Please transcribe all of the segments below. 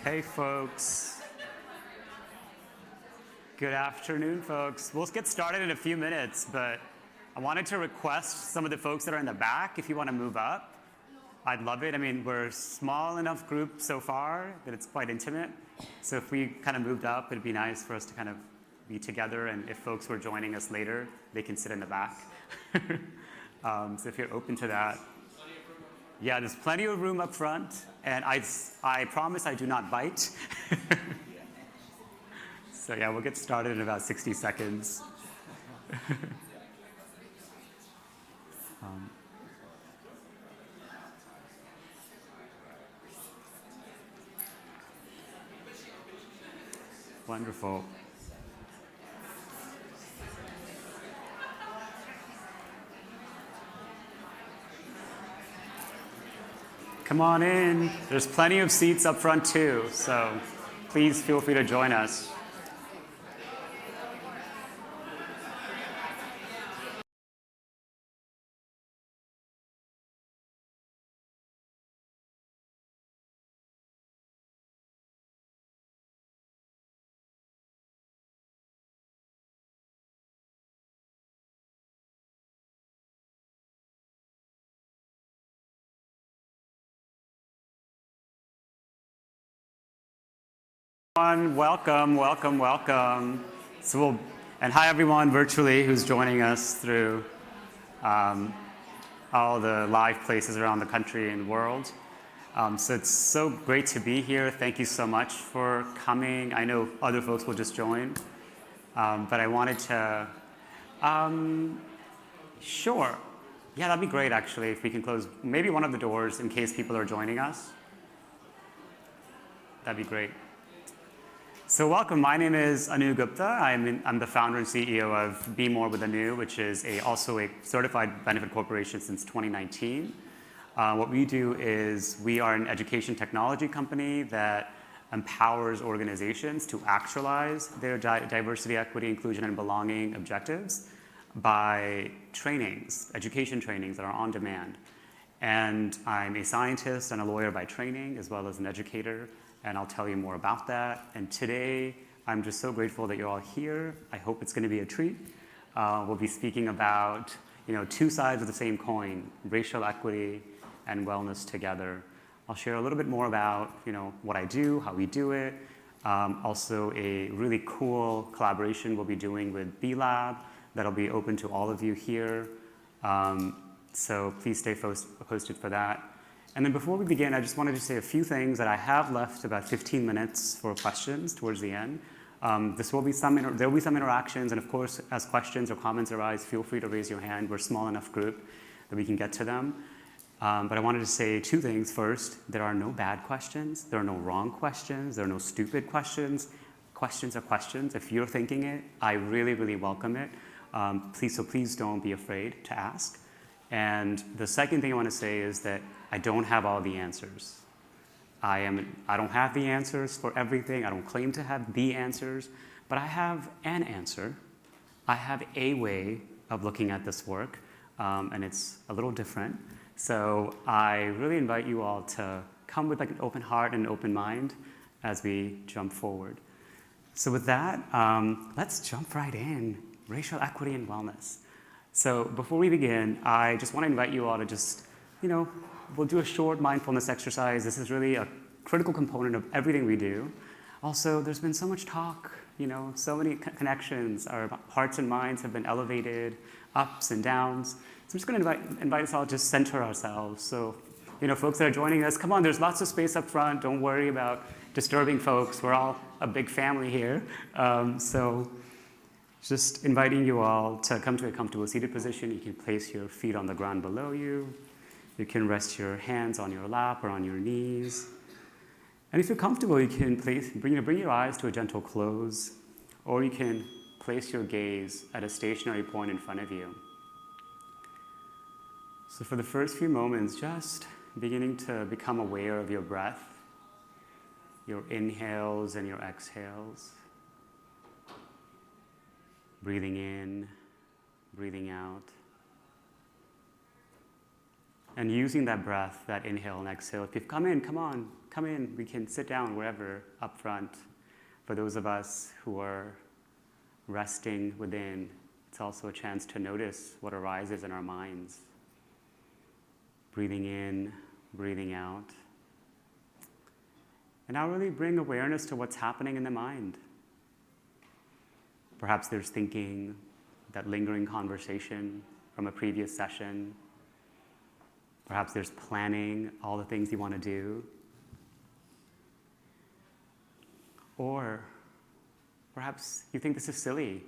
Hey, folks. Good afternoon, folks. We'll get started in a few minutes, but I wanted to request some of the folks that are in the back, if you want to move up. I'd love it. I mean, we're a small enough group so far that it's quite intimate. So if we kind of moved up, it'd be nice for us to kind of be together. And if folks were joining us later, they can sit in the back. So if you're open to that. Yeah, there's plenty of room up front. And I promise I do not bite. So yeah, we'll get started in about 60 seconds. Wonderful. Come on in. There's plenty of seats up front too, so please feel free to join us. Welcome, welcome, welcome. And hi everyone virtually who's joining us through all the live places around the country and world. So it's so great to be here. Thank you so much for coming. I know other folks will just join, but I wanted to, sure. Yeah, that'd be great actually if we can close maybe one of the doors in case people are joining us. That'd be great. So welcome, my name is Gupta. I'm the founder and CEO of Be More with Anu, which is also a certified benefit corporation since 2019. What we do is we are an education technology company that empowers organizations to actualize their diversity, equity, inclusion, and belonging objectives by trainings, education trainings that are on demand. And I'm a scientist and a lawyer by training, as well as an educator. And I'll tell you more about that. And today, I'm just so grateful that you're all here. I hope it's going to be a treat. We'll be speaking about, two sides of the same coin, racial equity and wellness together. I'll share a little bit more about, what I do, how we do it. Also, a really cool collaboration we'll be doing with B Lab that'll be open to all of you here. So please stay posted for that. And then before we begin, I just wanted to say a few things that I have left about 15 minutes for questions towards the end. There will be some interactions, and of course, as questions or comments arise, feel free to raise your hand. We're a small enough group that we can get to them. But I wanted to say two things. First, there are no bad questions. There are no wrong questions. There are no stupid questions. Questions are questions. If you're thinking it, I really, really welcome it. Please don't be afraid to ask. And the second thing I want to say is that I don't have all the answers. I don't have the answers for everything. I don't claim to have the answers, but I have an answer. I have a way of looking at this work, and it's a little different. So I really invite you all to come with an open heart and an open mind as we jump forward. So with that, let's jump right in. Racial equity and wellness. So before we begin, I just want to invite you all to just, we'll do a short mindfulness exercise. This is really a critical component of everything we do. Also, there's been so much talk, so many connections. Our hearts and minds have been elevated, ups and downs. So I'm just going to invite us all to just center ourselves. So, folks that are joining us, come on, there's lots of space up front. Don't worry about disturbing folks. We're all a big family here. So just inviting you all to come to a comfortable seated position. You can place your feet on the ground below you. You can rest your hands on your lap or on your knees. And if you're comfortable, you can bring your eyes to a gentle close, or you can place your gaze at a stationary point in front of you. So for the first few moments, just beginning to become aware of your breath, your inhales and your exhales. Breathing in, breathing out. And using that breath, that inhale and exhale. If you've come come in. We can sit down wherever up front. For those of us who are resting within, it's also a chance to notice what arises in our minds. Breathing in, breathing out. And now really bring awareness to what's happening in the mind. Perhaps there's thinking, that lingering conversation from a previous session. Perhaps there's planning, all the things you want to do. Or perhaps you think this is silly.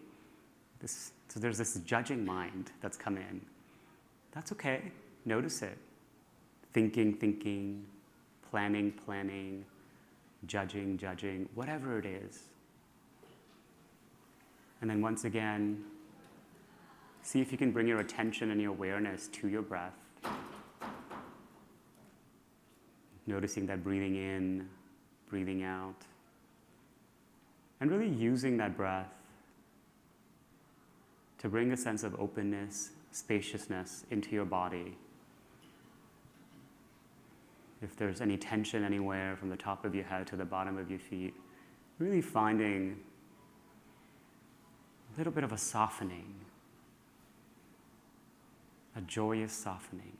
So there's this judging mind that's come in. That's okay. Notice it. Thinking, planning, judging, whatever it is. And then once again, see if you can bring your attention and your awareness to your breath. Noticing that breathing in, breathing out. And really using that breath to bring a sense of openness, spaciousness into your body. If there's any tension anywhere from the top of your head to the bottom of your feet, really finding a little bit of a softening, a joyous softening.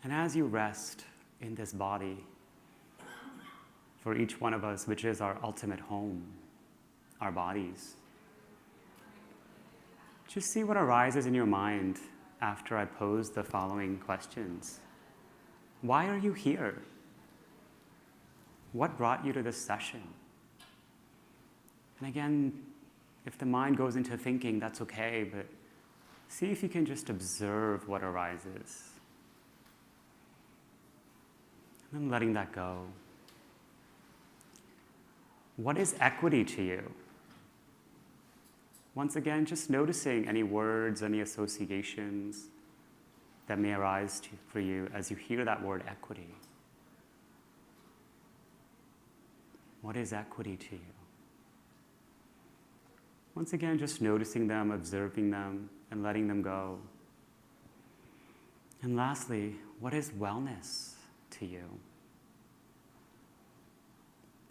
And as you rest in this body, for each one of us, which is our ultimate home, our bodies, just see what arises in your mind after I pose the following questions. Why are you here? What brought you to this session? And again, if the mind goes into thinking, that's okay, but see if you can just observe what arises. And then letting that go. What is equity to you? Once again, just noticing any words, any associations that may arise for you as you hear that word equity. What is equity to you? Once again, just noticing them, observing them, and letting them go. And lastly, what is wellness to you?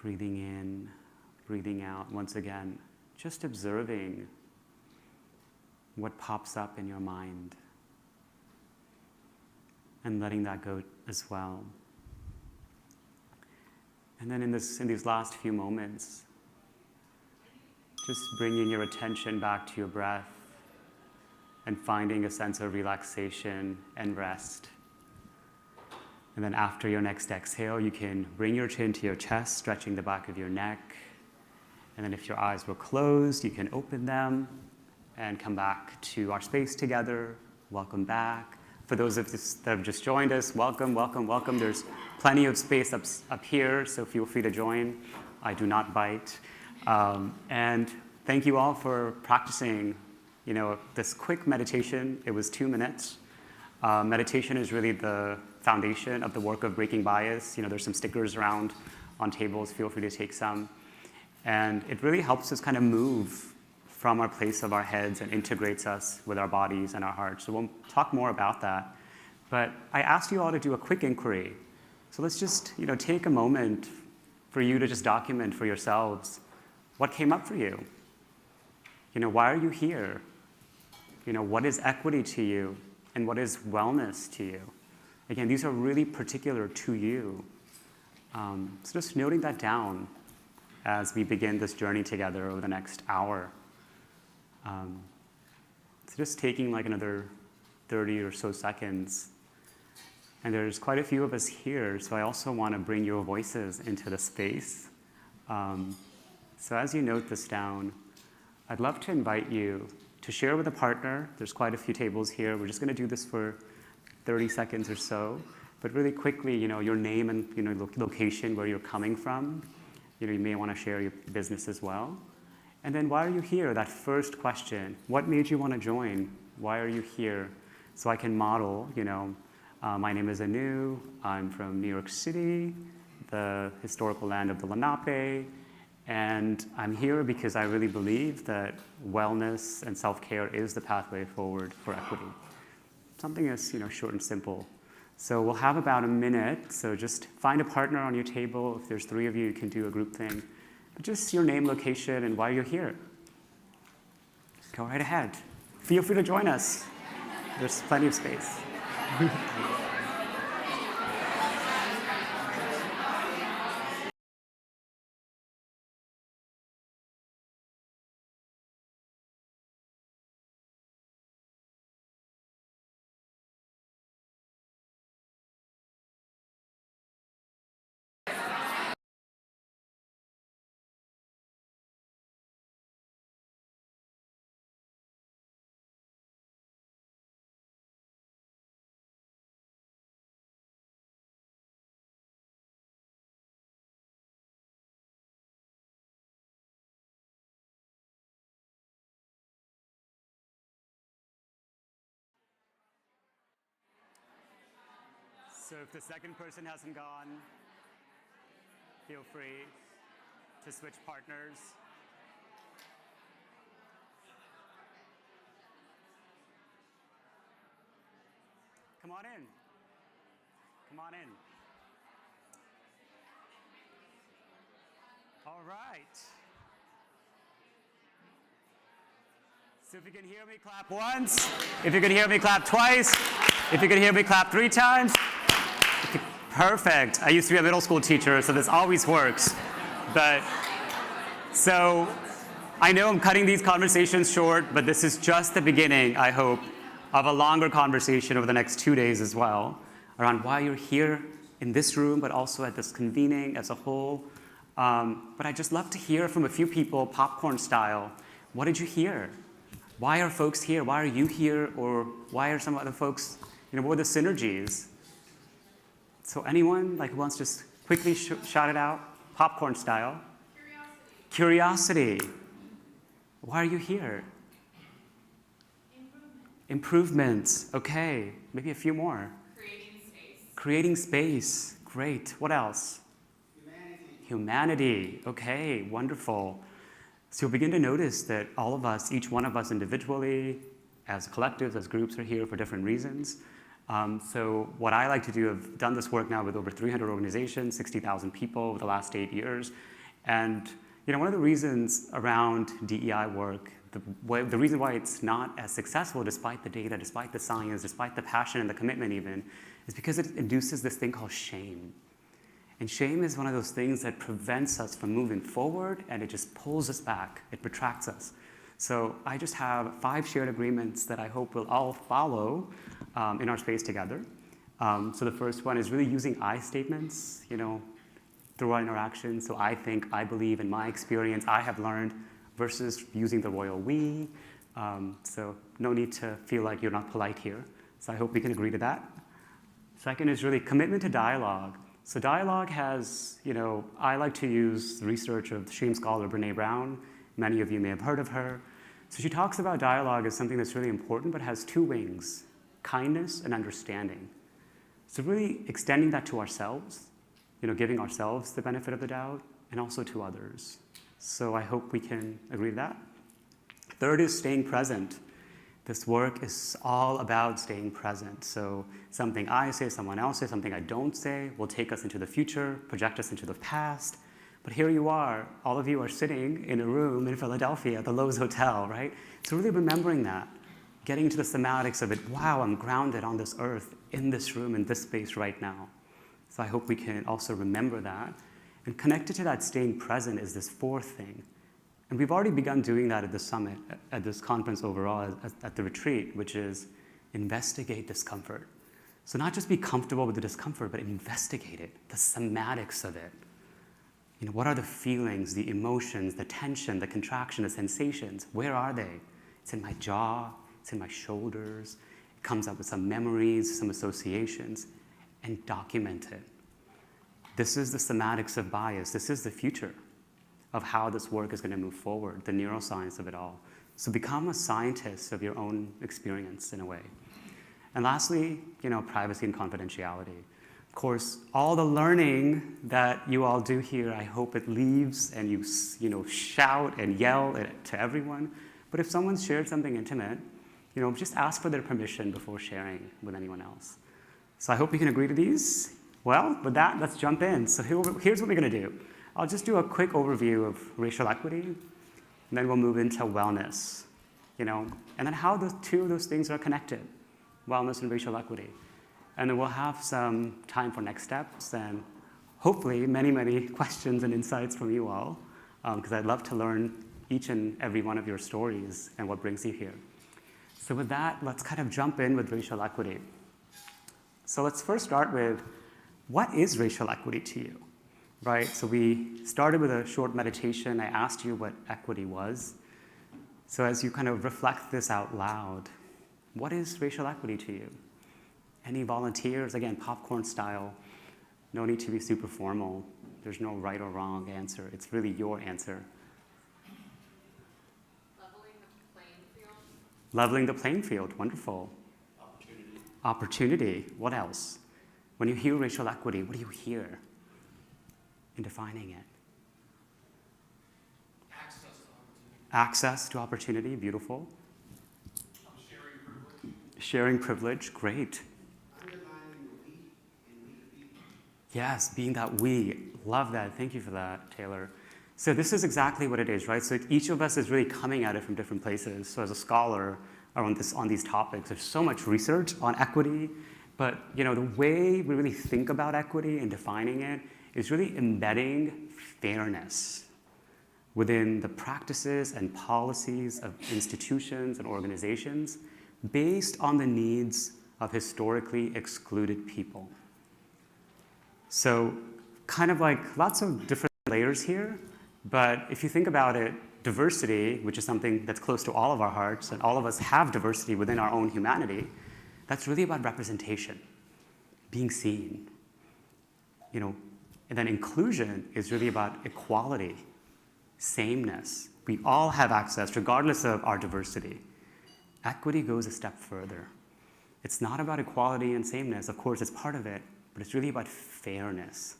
Breathing in, breathing out. Once again, just observing what pops up in your mind and letting that go as well. And then in these last few moments, just bringing your attention back to your breath and finding a sense of relaxation and rest. And then after your next exhale, you can bring your chin to your chest, stretching the back of your neck. And then if your eyes were closed, you can open them and come back to our space together. Welcome back. For those of us that have just joined us, welcome. There's plenty of space up here, so feel free to join. I do not bite. And thank you all for practicing, this quick meditation. It was 2 minutes. Meditation is really the foundation of the work of breaking bias. There's some stickers around on tables. Feel free to take some. And it really helps us kind of move from our place of our heads and integrates us with our bodies and our hearts. So we'll talk more about that. But I asked you all to do a quick inquiry. So let's just, take a moment for you to just document for yourselves what came up for you. Why are you here? What is equity to you? And what is wellness to you? Again, these are really particular to you. So just noting that down as we begin this journey together over the next hour. So just taking like another 30 or so seconds. And there's quite a few of us here, so I also want to bring your voices into the space. So as you note this down, I'd love to invite you to share with a partner. There's quite a few tables here. We're just going to do this for 30 seconds or so. But really quickly, your name and location, where you're coming from. You may want to share your business as well. And then why are you here? That first question. What made you want to join? Why are you here? So I can model, my name is Anu. I'm from New York City, the historical land of the Lenape. And I'm here because I really believe that wellness and self-care is the pathway forward for equity. Something as short and simple. So we'll have about a minute, so just find a partner on your table. If there's 3 of you, you can do a group thing. But just your name, location, and why you're here. Go right ahead. Feel free to join us. There's plenty of space. So if the second person hasn't gone, feel free to switch partners. Come on in. Come on in. All right. So if you can hear me, clap once. If you can hear me, clap twice. If you can hear me, clap 3 times. Okay, perfect. I used to be a middle school teacher, so this always works. But so I know I'm cutting these conversations short, but this is just the beginning, I hope, of a longer conversation over the next 2 days as well, around why you're here in this room, but also at this convening as a whole. But I'd just love to hear from a few people, popcorn style. What did you hear? Why are folks here? Why are you here? Or why are some other folks, what are the synergies? So anyone who wants to just quickly shout it out, popcorn style? Curiosity. Why are you here? Improvements. Okay, maybe a few more. Creating space. Creating space. Great. What else? Humanity. Okay, wonderful. So you'll begin to notice that all of us, each one of us individually, as collectives, as groups, are here for different reasons. So what I like to do, I've done this work now with over 300 organizations, 60,000 people over the last 8 years. And one of the reasons around DEI work, the reason why it's not as successful despite the data, despite the science, despite the passion and the commitment even, is because it induces this thing called shame. And shame is one of those things that prevents us from moving forward, and it just pulls us back. It retracts us. So I just have 5 shared agreements that I hope we'll all follow in our space together. So the first one is really using I statements, through our interactions. So I think, I believe, in my experience, I have learned, versus using the royal we. So no need to feel like you're not polite here. So I hope we can agree to that. Second is really commitment to dialogue. So dialogue has, I like to use the research of the shame scholar Brené Brown. Many of you may have heard of her. So she talks about dialogue as something that's really important, but has 2 wings, kindness and understanding. So really extending that to ourselves, giving ourselves the benefit of the doubt, and also to others. So I hope we can agree to that. Third is staying present. This work is all about staying present. So something I say, someone else says, something I don't say will take us into the future, project us into the past. But here you are, all of you are sitting in a room in Philadelphia at the Lowe's Hotel, right? So really remembering that, getting into the semantics of it. Wow, I'm grounded on this earth, in this room, in this space right now. So I hope we can also remember that. And connected to that staying present is this 4th thing. And we've already begun doing that at the summit, at this conference overall, at the retreat, which is investigate discomfort. So not just be comfortable with the discomfort, but investigate it, the semantics of it. What are the feelings, the emotions, the tension, the contraction, the sensations? Where are they? It's in my jaw, it's in my shoulders. It comes up with some memories, some associations, and document it. This is the semantics of bias. This is the future of how this work is going to move forward, the neuroscience of it all. So become a scientist of your own experience in a way. And lastly, privacy and confidentiality. Of course, all the learning that you all do here, I hope it leaves and you shout and yell to everyone. But if someone's shared something intimate, just ask for their permission before sharing with anyone else. So I hope you can agree to these. Well, with that, let's jump in. So here's what we're going to do. I'll just do a quick overview of racial equity, and then we'll move into wellness, and then how the two of those things are connected, wellness and racial equity. And then we'll have some time for next steps and hopefully many, many questions and insights from you all, because I'd love to learn each and every one of your stories and what brings you here. So with that, let's kind of jump in with racial equity. So let's first start with, what is racial equity to you, right? So we started with a short meditation. I asked you what equity was. So as you kind of reflect this out loud, what is racial equity to you? Any volunteers? Again, popcorn style. No need to be super formal. There's no right or wrong answer. It's really your answer. Leveling the playing field. Leveling the playing field. Wonderful. Opportunity. Opportunity. What else? When you hear racial equity, what do you hear in defining it? Access to opportunity. Access to opportunity. Beautiful. Sharing privilege. Sharing privilege. Great. Underlining the we and we people. Yes, being that we. Love that. Thank you for that, Taylor. So this is exactly what it is, right? So each of us is really coming at it from different places. So as a scholar on these topics, there's so much research on equity, but the way we really think about equity and defining it is really embedding fairness within the practices and policies of institutions and organizations based on the needs of historically excluded people. So kind of like lots of different layers here, but if you think about it, diversity, which is something that's close to all of our hearts, and all of us have diversity within our own humanity, that's really about representation, being seen. And then inclusion is really about equality, sameness. We all have access, regardless of our diversity. Equity goes a step further. It's not about equality and sameness. Of course, it's part of it, but it's really about fairness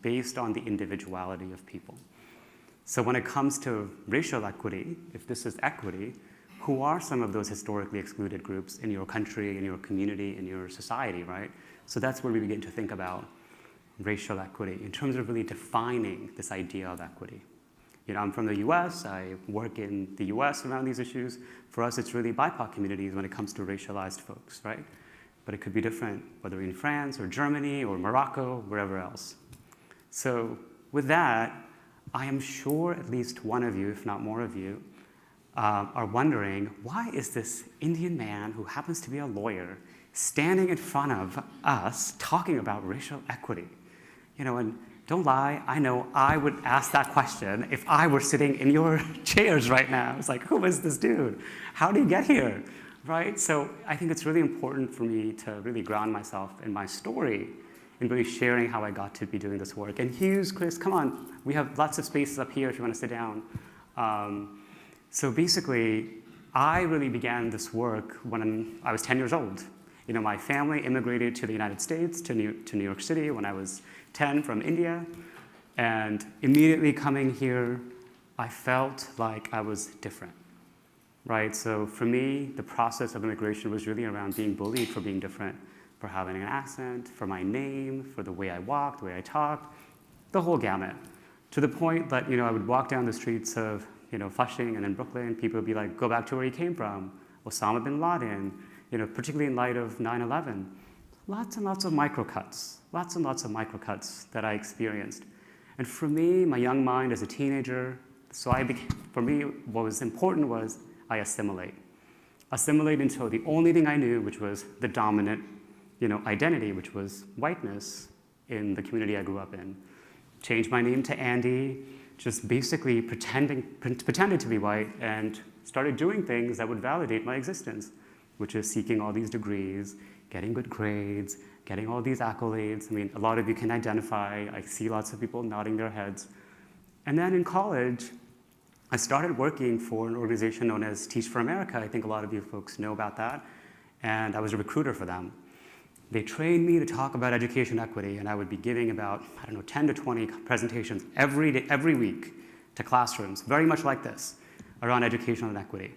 based on the individuality of people. So when it comes to racial equity, if this is equity, who are some of those historically excluded groups in your country, in your community, in your society, right? So that's where we begin to think about racial equity in terms of really defining this idea of equity. I'm from the US, I work in the US around these issues. For us, it's really BIPOC communities when it comes to racialized folks, right? But it could be different, whether in France or Germany or Morocco, wherever else. So with that, I am sure at least one of you, if not more of you, are wondering, why is this Indian man who happens to be a lawyer standing in front of us talking about racial equity? And don't lie, I know I would ask that question if I were sitting in your chairs right now. It's like, who is this dude? How did he get here? Right? So I think it's really important for me to really ground myself in my story and really sharing how I got to be doing this work. And Hughes, Chris, come on. We have lots of spaces up here if you want to sit down. So basically, I really began this work when I was 10 years old. My family immigrated to the United States, to New York City when I was 10 from India. And immediately coming here, I felt like I was different, right? So for me, the process of immigration was really around being bullied for being different, for having an accent, for my name, for the way I walked, the way I talked, the whole gamut. To the point that I would walk down the streets of Flushing and then Brooklyn, people would be like, go back to where you came from, Osama bin Laden, particularly in light of 9/11. Lots and lots of microcuts, that I experienced. And for me, my young mind as a teenager, for me, what was important was I assimilate. Assimilate until the only thing I knew, which was the dominant identity, which was whiteness in the community I grew up in. Changed my name to Andy, just basically pretended to be white and started doing things that would validate my existence, which is seeking all these degrees, getting good grades, getting all these accolades. I mean, a lot of you can identify. I see lots of people nodding their heads. And then in college, I started working for an organization known as Teach for America. I think a lot of you folks know about that. And I was a recruiter for them. They trained me to talk about education equity, and I would be giving about, 10 to 20 presentations every week to classrooms, very much like this, around educational inequity.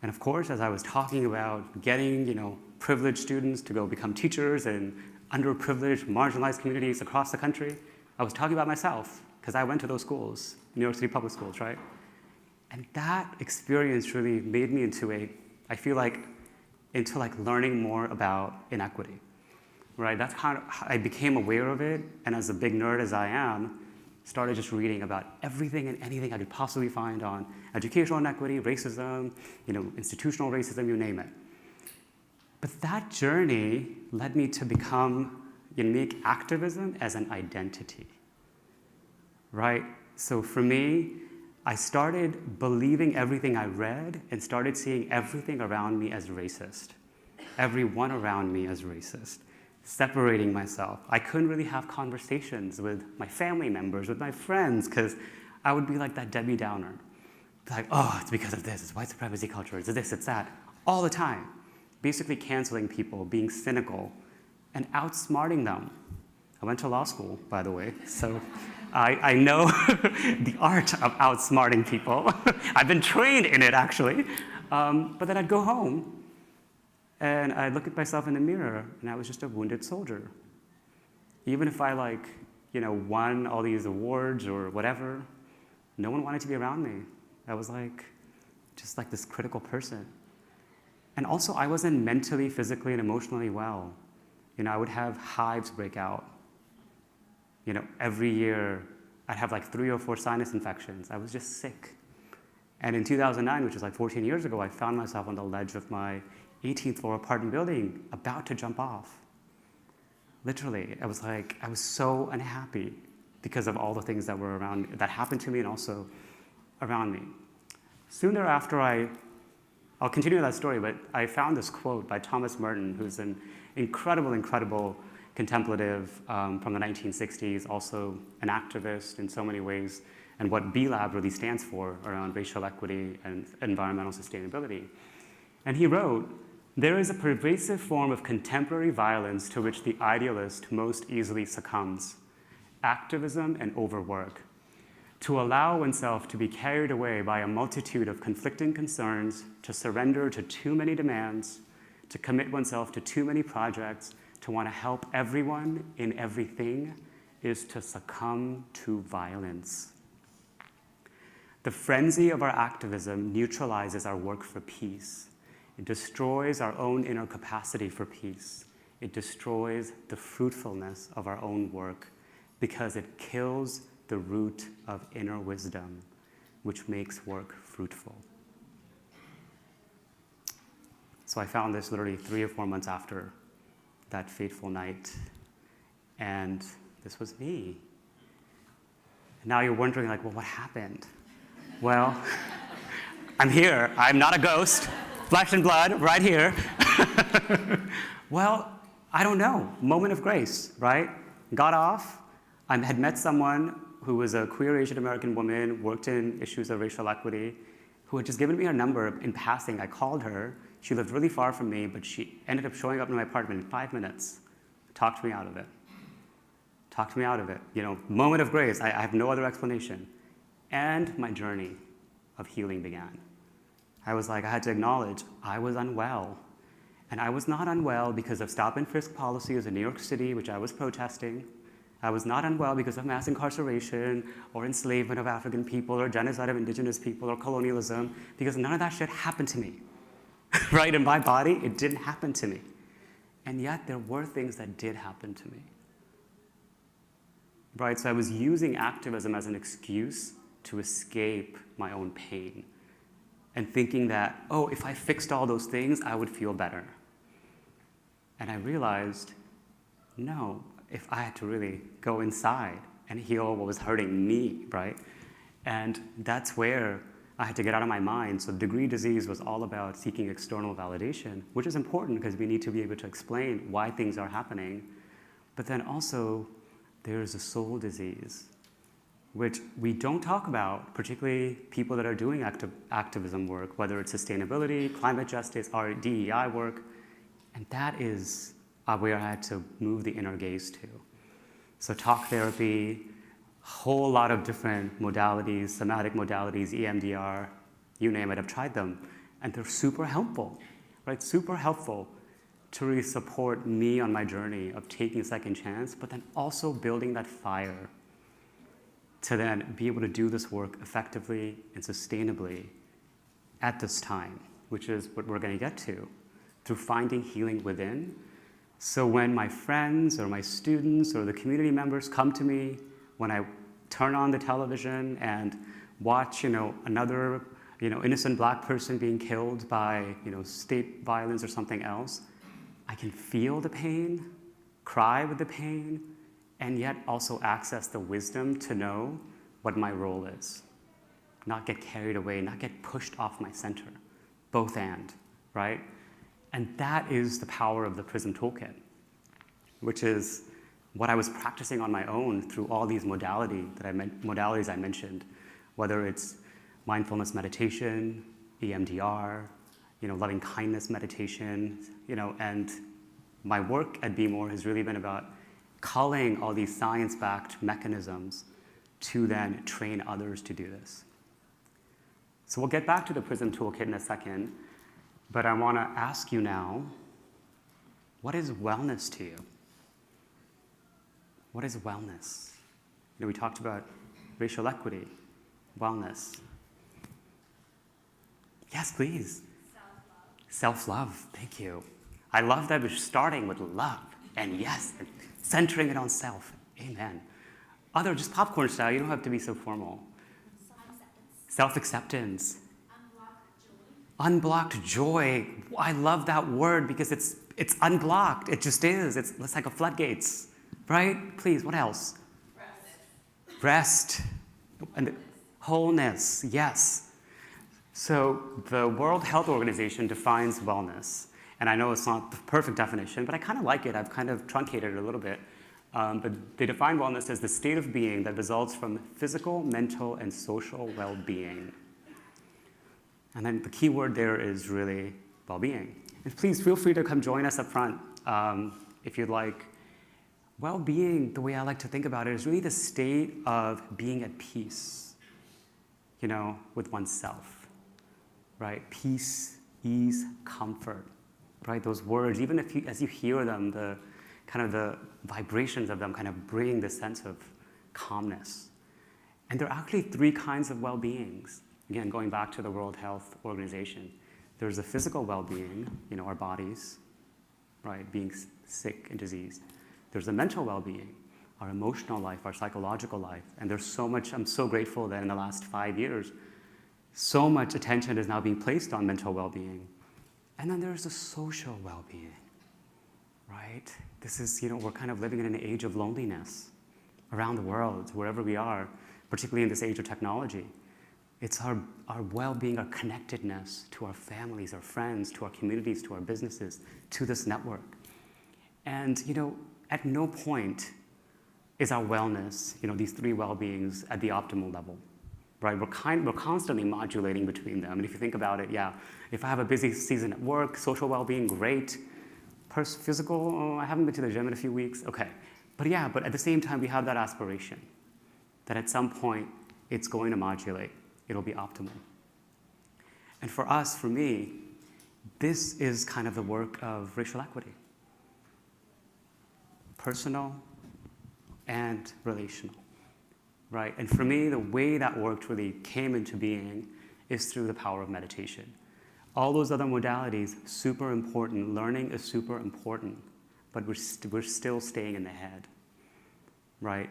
And of course, as I was talking about getting, privileged students to go become teachers and underprivileged, marginalized communities across the country. I was talking about myself because I went to those schools, New York City public schools, right? And that experience really made me into learning more about inequity, right? That's how I became aware of it, and as a big nerd as I am, started just reading about everything and anything I could possibly find on educational inequity, racism, institutional racism, you name it. But that journey led me to make activism as an identity, right? So for me, I started believing everything I read and started seeing everything around me as racist, everyone around me as racist, separating myself. I couldn't really have conversations with my family members, with my friends, because I would be like that Debbie Downer. Like, oh, it's because of this, it's white supremacy culture, it's this, it's that, all the time. Basically canceling people, being cynical, and outsmarting them. I went to law school, by the way, so I know the art of outsmarting people. I've been trained in it, actually. But then I'd go home, and I'd look at myself in the mirror, and I was just a wounded soldier. Even if I won all these awards or whatever, no one wanted to be around me. I was just like this critical person. And also, I wasn't mentally, physically, and emotionally well. I would have hives break out. Every year, I'd have 3 or 4 sinus infections. I was just sick. And in 2009, which was 14 years ago, I found myself on the ledge of my 18th floor apartment building, about to jump off. Literally, I was so unhappy because of all the things that were that happened to me and also around me. Soon thereafter, I'll continue that story, but I found this quote by Thomas Merton, who's an incredible contemplative from the 1960s, also an activist in so many ways, and what B-Lab really stands for around racial equity and environmental sustainability. And he wrote, "There is a pervasive form of contemporary violence to which the idealist most easily succumbs: activism and overwork. To allow oneself to be carried away by a multitude of conflicting concerns, to surrender to too many demands, to commit oneself to too many projects, to want to help everyone in everything, is to succumb to violence. The frenzy of our activism neutralizes our work for peace. It destroys our own inner capacity for peace. It destroys the fruitfulness of our own work because it kills the root of inner wisdom, which makes work fruitful." So I found this literally 3 or 4 months after that fateful night, and this was me. Now you're wondering, well, what happened? Well, I'm here. I'm not a ghost. Flesh and blood, right here. Well, I don't know. Moment of grace, right? Got off. I had met someone who was a queer Asian American woman, worked in issues of racial equity, who had just given me her number in passing. I called her. She lived really far from me, but she ended up showing up in my apartment in 5 minutes. Talked me out of it. Talked me out of it. Moment of grace. I have no other explanation. And my journey of healing began. I had to acknowledge I was unwell. And I was not unwell because of stop and frisk policies in New York City, which I was protesting. I was not unwell because of mass incarceration or enslavement of African people or genocide of indigenous people or colonialism, because none of that shit happened to me. Right? In my body, it didn't happen to me. And yet there were things that did happen to me. Right? So I was using activism as an excuse to escape my own pain and thinking that, oh, if I fixed all those things, I would feel better. And I realized, no, if I had to really go inside and heal what was hurting me, right? And that's where I had to get out of my mind. So degree disease was all about seeking external validation, which is important because we need to be able to explain why things are happening. But then also, there's a soul disease, which we don't talk about, particularly people that are doing activism work, whether it's sustainability, climate justice, or DEI work. And that is where I had to move the inner gaze to. So talk therapy, a whole lot of different modalities, somatic modalities, EMDR, you name it, I've tried them. And they're super helpful, right? Super helpful to really support me on my journey of taking a second chance, but then also building that fire to then be able to do this work effectively and sustainably at this time, which is what we're going to get to, through finding healing within. So when my friends or my students or the community members come to me, when I turn on the television and watch, another, innocent Black person being killed by, state violence or something else, I can feel the pain, cry with the pain, and yet also access the wisdom to know what my role is. Not get carried away, not get pushed off my center. Both and, right? And that is the power of the PRISM Toolkit, which is what I was practicing on my own through all these modalities I mentioned, whether it's mindfulness meditation, EMDR, loving kindness meditation, and my work at Be More has really been about culling all these science-backed mechanisms to then train others to do this. So we'll get back to the PRISM Toolkit in a second, but I want to ask you now, what is wellness to you? What is wellness? We talked about racial equity, wellness. Yes, please. Self-love, thank you. I love that we're starting with love, and yes, and centering it on self. Amen. Other, just popcorn style, you don't have to be so formal. Self-acceptance. Unblocked joy. I love that word because it's unblocked. It just is. It's like a floodgates, right? Please, what else? Rest. And wholeness, yes. So the World Health Organization defines wellness. And I know it's not the perfect definition, but I kind of like it. I've kind of truncated it a little bit. But they define wellness as the state of being that results from physical, mental, and social well-being. And then the key word there is really well-being. And please feel free to come join us up front if you'd like. Well-being, the way I like to think about it, is really the state of being at peace, with oneself, right? Peace, ease, comfort, right? Those words, even as you hear them, the vibrations of them kind of bring this sense of calmness. And there are actually 3 kinds of well-beings. Again, going back to the World Health Organization, there's the physical well-being, our bodies, right, being sick and diseased. There's the mental well-being, our emotional life, our psychological life. And there's so much, I'm so grateful that in the last 5 years, so much attention is now being placed on mental well-being. And then there's the social well-being, right? This is, we're kind of living in an age of loneliness around the world, wherever we are, particularly in this age of technology. It's our well-being, our connectedness to our families, our friends, to our communities, to our businesses, to this network. And, at no point is our wellness, these 3 well-beings at the optimal level, right? We're constantly modulating between them. And if you think about it, yeah, if I have a busy season at work, social well-being, great. Physical, I haven't been to the gym in a few weeks, okay. But at the same time, we have that aspiration that at some point, it's going to modulate. It'll be optimal. And for us, for me, this is kind of the work of racial equity. Personal and relational, right? And for me, the way that work really came into being is through the power of meditation. All those other modalities, super important. Learning is super important, but we're still staying in the head, right?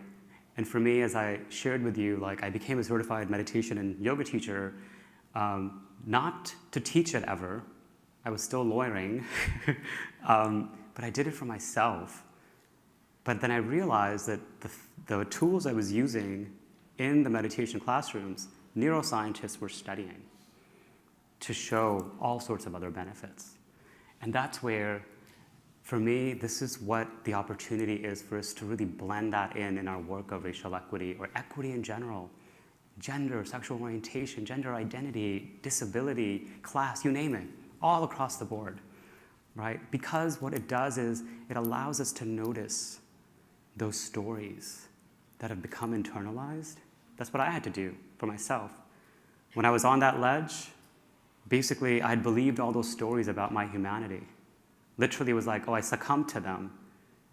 And for me, as I shared with you, I became a certified meditation and yoga teacher, not to teach it ever. I was still lawyering, but I did it for myself. But then I realized that the tools I was using in the meditation classrooms, neuroscientists were studying to show all sorts of other benefits. And that's where, for me, this is what the opportunity is for us to really blend that in our work of racial equity, or equity in general, gender, sexual orientation, gender identity, disability, class, you name it, all across the board, right? Because what it does is it allows us to notice those stories that have become internalized. That's what I had to do for myself. When I was on that ledge, basically, I had believed all those stories about my humanity, Literally was like, oh, I succumbed to them.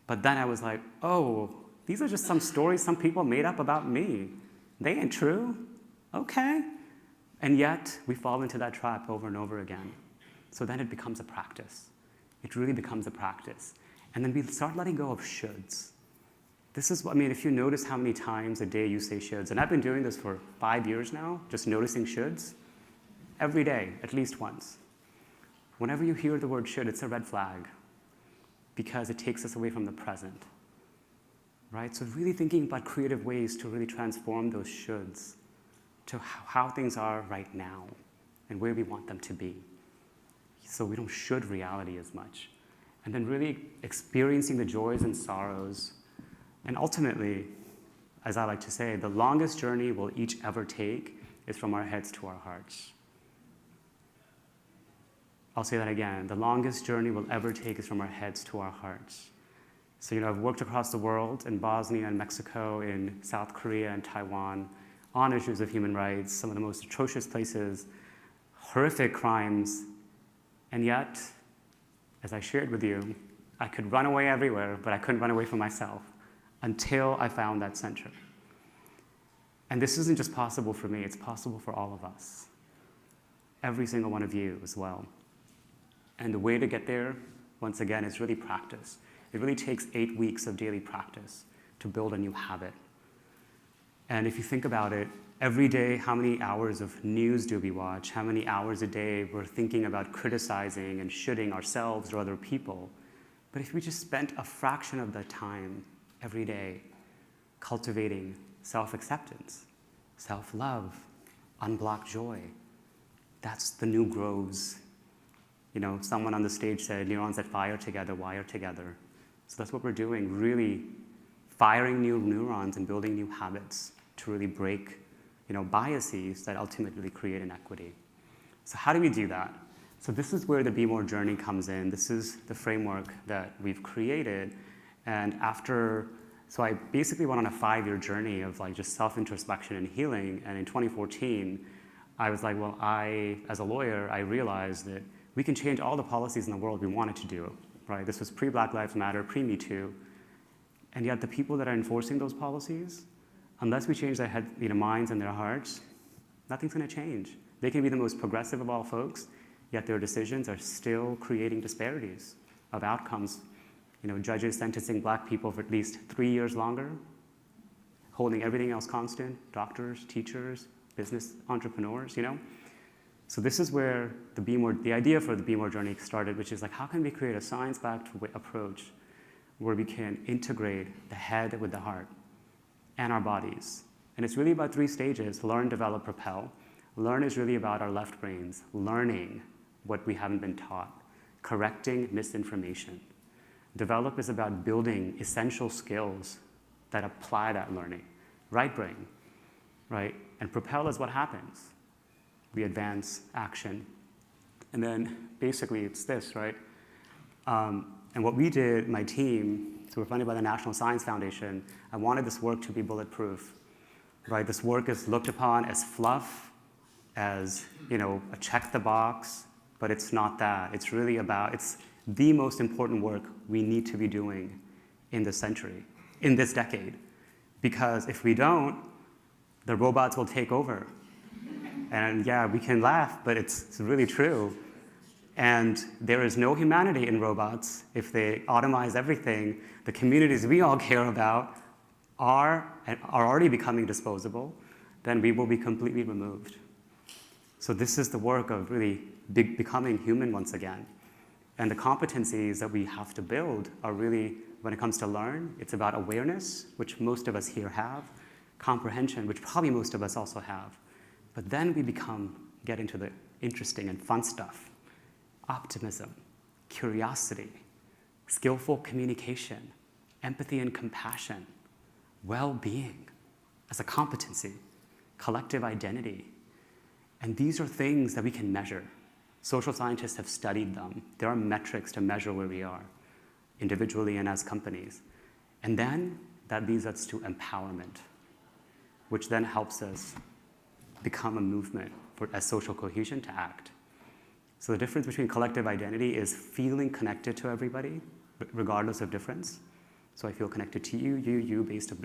But then I was like, oh, these are just some stories some people made up about me. They ain't true. Okay. And yet, we fall into that trap over and over again. So then it becomes a practice. It really becomes a practice. And then we start letting go of shoulds. This is what, I mean, if you notice how many times a day you say shoulds, and I've been doing this for 5 years now, just noticing shoulds, every day, at least once. Whenever you hear the word should, it's a red flag because it takes us away from the present, right? So really thinking about creative ways to really transform those shoulds to how things are right now and where we want them to be. So we don't should reality as much. And then really experiencing the joys and sorrows. And ultimately, as I like to say, the longest journey we'll each ever take is from our heads to our hearts. I'll say that again. The longest journey we'll ever take is from our heads to our hearts. So, I've worked across the world in Bosnia and Mexico, in South Korea and Taiwan, on issues of human rights, some of the most atrocious places, horrific crimes. And yet, as I shared with you, I could run away everywhere, but I couldn't run away from myself until I found that center. And this isn't just possible for me, it's possible for all of us. Every single one of you as well. And the way to get there, once again, is really practice. It really takes 8 weeks of daily practice to build a new habit. And if you think about it, every day, how many hours of news do we watch? How many hours a day we're thinking about criticizing and shoulding ourselves or other people? But if we just spent a fraction of that time every day cultivating self-acceptance, self-love, unblocked joy, that's the new grows. Someone on the stage said, neurons that fire together, wire together. So that's what we're doing, really firing new neurons and building new habits to really break, biases that ultimately create inequity. So how do we do that? So this is where the Be More journey comes in. This is the framework that we've created. And so I basically went on a 5-year journey of just self-introspection and healing. And in 2014, I was like, well, as a lawyer, I realized that we can change all the policies in the world we wanted to do, right? This was pre-Black Lives Matter, pre-Me Too. And yet the people that are enforcing those policies, unless we change their minds and their hearts, nothing's going to change. They can be the most progressive of all folks, yet their decisions are still creating disparities of outcomes. Judges sentencing black people for at least 3 years longer, holding everything else constant, doctors, teachers, business entrepreneurs, So this is where the idea for the Be More journey started, which is how can we create a science-backed approach where we can integrate the head with the heart and our bodies. And it's really about 3 stages: learn, develop, propel. Learn is really about our left brains, learning what we haven't been taught, correcting misinformation. Develop is about building essential skills that apply that learning. Right brain, right? And propel is what happens. We advance action. And then basically it's this, right? And what we did, my team, so we're funded by the National Science Foundation, I wanted this work to be bulletproof, right? This work is looked upon as fluff, as, a check the box, but it's not that. It's really it's the most important work we need to be doing in this century, in this decade. Because if we don't, the robots will take over. And yeah, we can laugh, but it's really true. And there is no humanity in robots. If they automize everything, the communities we all care about are already becoming disposable, then we will be completely removed. So this is the work of really becoming human once again. And the competencies that we have to build are really, when it comes to learn, it's about awareness, which most of us here have, comprehension, which probably most of us also have. But then we get into the interesting and fun stuff: optimism, curiosity, skillful communication, empathy and compassion, well-being as a competency, collective identity. And these are things that we can measure. Social scientists have studied them. There are metrics to measure where we are, individually and as companies. And then that leads us to empowerment, which then helps us become a movement as social cohesion to act. So the difference between collective identity is feeling connected to everybody, regardless of difference. So I feel connected to you,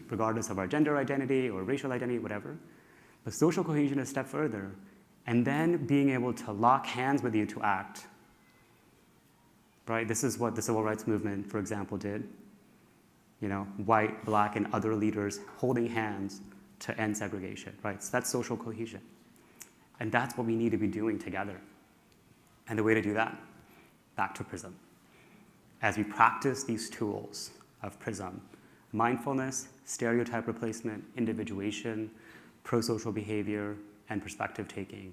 regardless of our gender identity or racial identity, whatever. But social cohesion is a step further. And then being able to lock hands with you to act. Right? This is what the civil rights movement, for example, did. You know, white, black, and other leaders holding hands to end segregation, right? So that's social cohesion. And that's what we need to be doing together. And the way to do that, back to PRISM. As we practice these tools of PRISM, mindfulness, stereotype replacement, individuation, pro-social behavior, and perspective taking,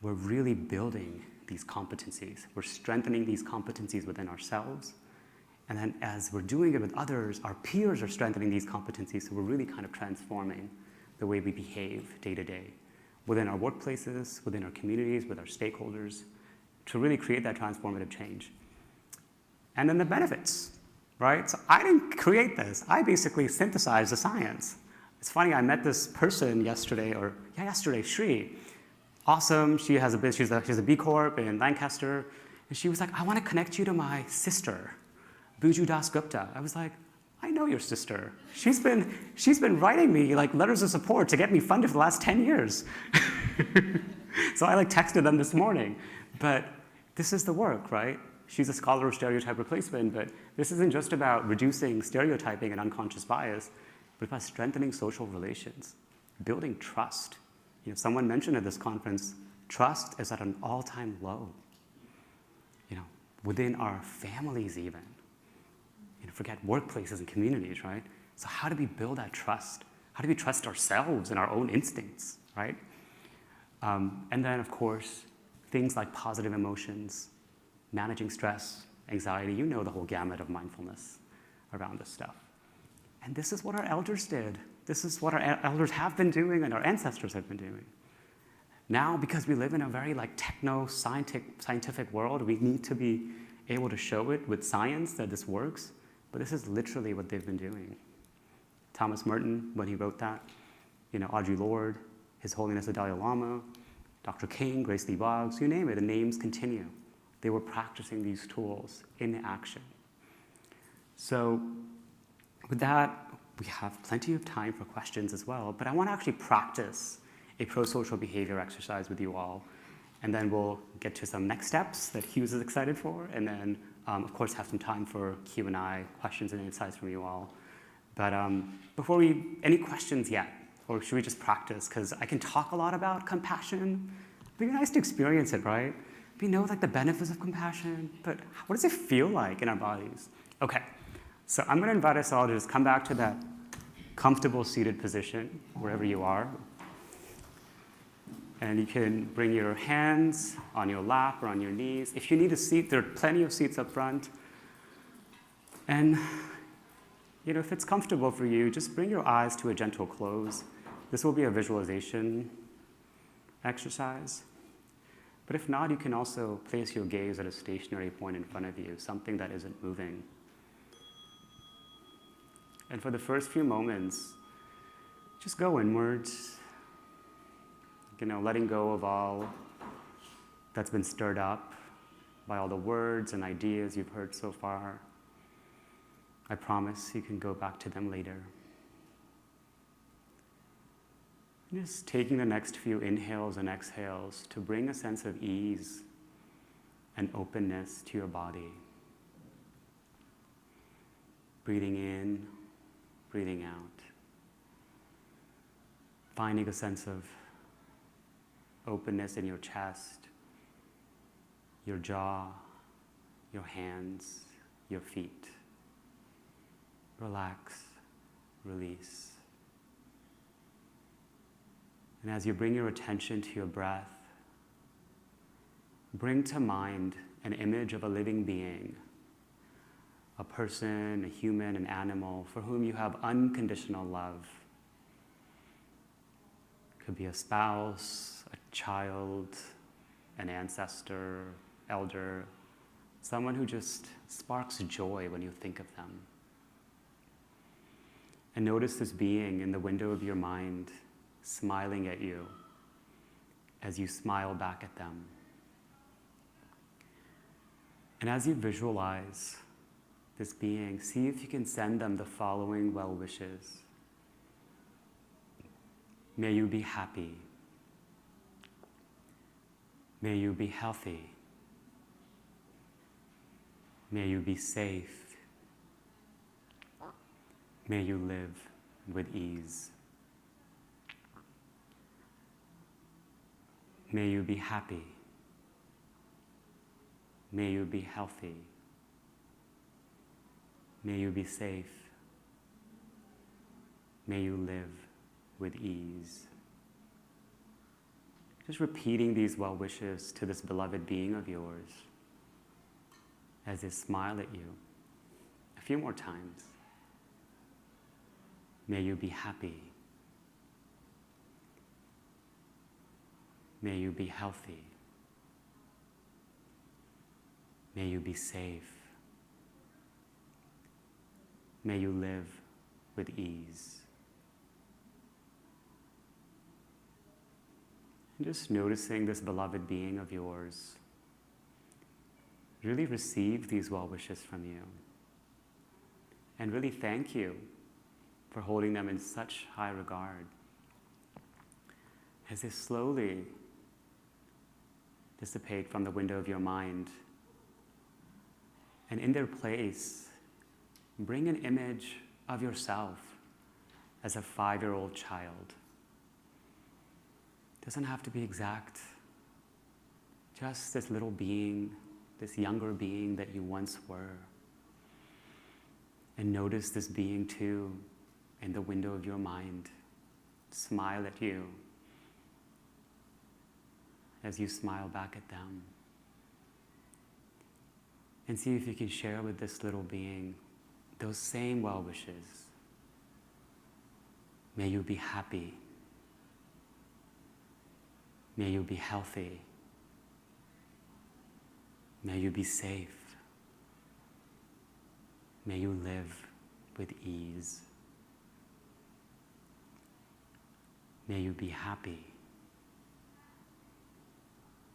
we're really building these competencies. We're strengthening these competencies within ourselves. And then as we're doing it with others, our peers are strengthening these competencies, so we're really kind of transforming the way we behave day to day within our workplaces, within our communities, with our stakeholders, to really create that transformative change. And then the benefits, right? So I didn't create this. I basically synthesized the science. It's funny, I met this person yesterday, Shri. Awesome, she's a B Corp in Lancaster, and she was like, I want to connect you to my sister, Buju Das Gupta. I was like, I know your sister. She's been writing me like letters of support to get me funded for the last 10 years. So I like texted them this morning. But this is the work, right? She's a scholar of stereotype replacement, but this isn't just about reducing stereotyping and unconscious bias, but about strengthening social relations, building trust. You know, someone mentioned at this conference, trust is at an all-time low. You know, within our families even. You know, forget workplaces and communities, right? So how do we build that trust? How do we trust ourselves and our own instincts, right? And then, of course, things like positive emotions, managing stress, anxiety, you know the whole gamut of mindfulness around this stuff. And this is what our elders did. This is what our elders have been doing and our ancestors have been doing. Now, because we live in a very like techno-scientific world, we need to be able to show it with science that this works, but this is literally what they've been doing. Thomas Merton, when he wrote that, you know, Audre Lorde, His Holiness the Dalai Lama, Dr. King, Grace Lee Boggs, you name it, the names continue. They were practicing these tools in action. So with that, we have plenty of time for questions as well, but I want to actually practice a pro-social behavior exercise with you all, and then we'll get to some next steps that Hughes is excited for, and then, of course, have some time for Q&A, questions and insights from you all. But any questions yet? Or should we just practice? Because I can talk a lot about compassion. It'd be nice to experience it, right? We know like the benefits of compassion, but what does it feel like in our bodies? Okay, so I'm going to invite us all to just come back to that comfortable seated position, wherever you are. And you can bring your hands on your lap or on your knees. If you need a seat, there are plenty of seats up front. And you know, if it's comfortable for you, just bring your eyes to a gentle close. This will be a visualization exercise. But if not, you can also place your gaze at a stationary point in front of you, something that isn't moving. And for the first few moments, just go inwards, you know, letting go of all that's been stirred up by all the words and ideas you've heard so far. I promise you can go back to them later. Just taking the next few inhales and exhales to bring a sense of ease and openness to your body. Breathing in, breathing out. Finding a sense of openness in your chest, your jaw, your hands, your feet. Relax, release. And as you bring your attention to your breath, bring to mind an image of a living being, a person, a human, an animal for whom you have unconditional love. It could be a spouse, a child, an ancestor, elder, someone who just sparks joy when you think of them. And notice this being in the window of your mind, smiling at you as you smile back at them. And as you visualize this being, see if you can send them the following well wishes. May you be happy. May you be healthy. May you be safe. May you live with ease. May you be happy. May you be healthy. May you be safe. May you live with ease. Just repeating these well wishes to this beloved being of yours as they smile at you a few more times. May you be happy. May you be healthy. May you be safe. May you live with ease. And just noticing this beloved being of yours really receive these well wishes from you. And really thank you for holding them in such high regard. As they slowly dissipate from the window of your mind, and in their place, bring an image of yourself as a 5-year-old child. It doesn't have to be exact. Just this little being, this younger being that you once were. And notice this being too in the window of your mind. Smile at you as you smile back at them. And see if you can share with this little being those same well wishes. May you be happy. May you be healthy. May you be safe. May you live with ease. May you be happy.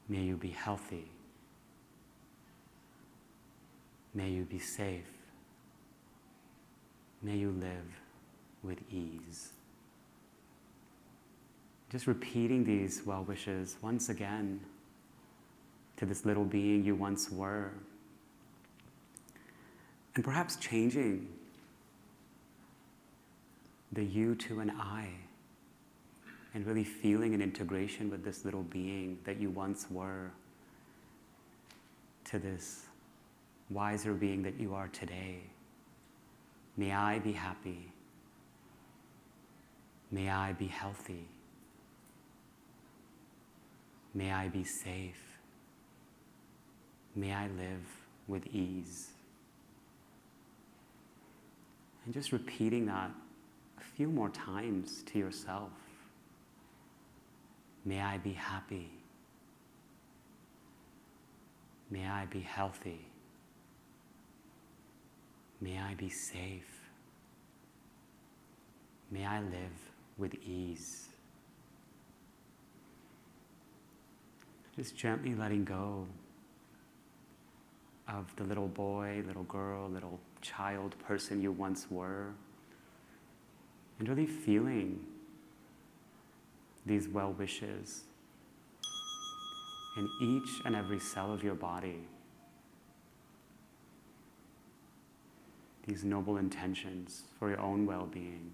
May you be healthy. May you be safe. May you live with ease. Just repeating these well wishes once again to this little being you once were. And perhaps changing the you to an I, and really feeling an integration with this little being that you once were to this wiser being that you are today. May I be happy. May I be healthy. May I be safe. May I live with ease. And just repeating that a few more times to yourself. May I be happy. May I be healthy. May I be safe. May I live with ease. Just gently letting go of the little boy, little girl, little child person you once were, and really feeling these well wishes in each and every cell of your body. These noble intentions for your own well-being.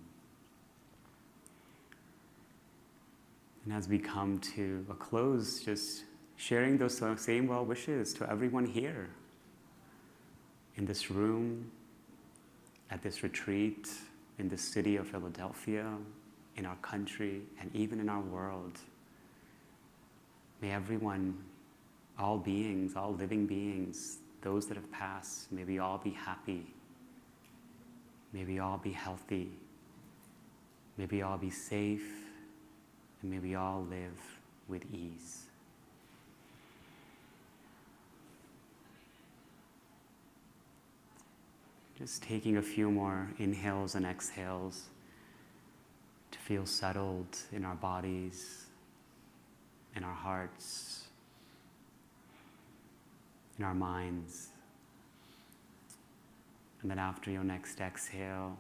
And as we come to a close, just sharing those same well wishes to everyone here in this room, at this retreat, in the city of Philadelphia, in our country, and even in our world. May everyone, all beings, all living beings, those that have passed, may we all be happy. May we all be healthy. May we all be safe. And may we all live with ease. Just taking a few more inhales and exhales to feel settled in our bodies, in our hearts, in our minds. And then after your next exhale,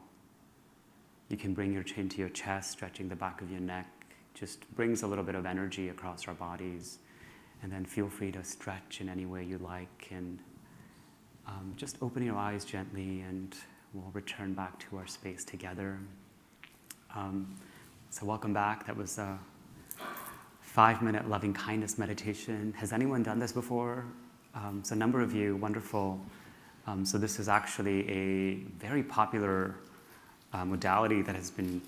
you can bring your chin to your chest, stretching the back of your neck. Just brings a little bit of energy across our bodies. And then feel free to stretch in any way you like. And just open your eyes gently, and we'll return back to our space together. So welcome back. That was a 5-minute loving kindness meditation. Has anyone done this before? So a number of you, wonderful. So this is actually a very popular modality that has been,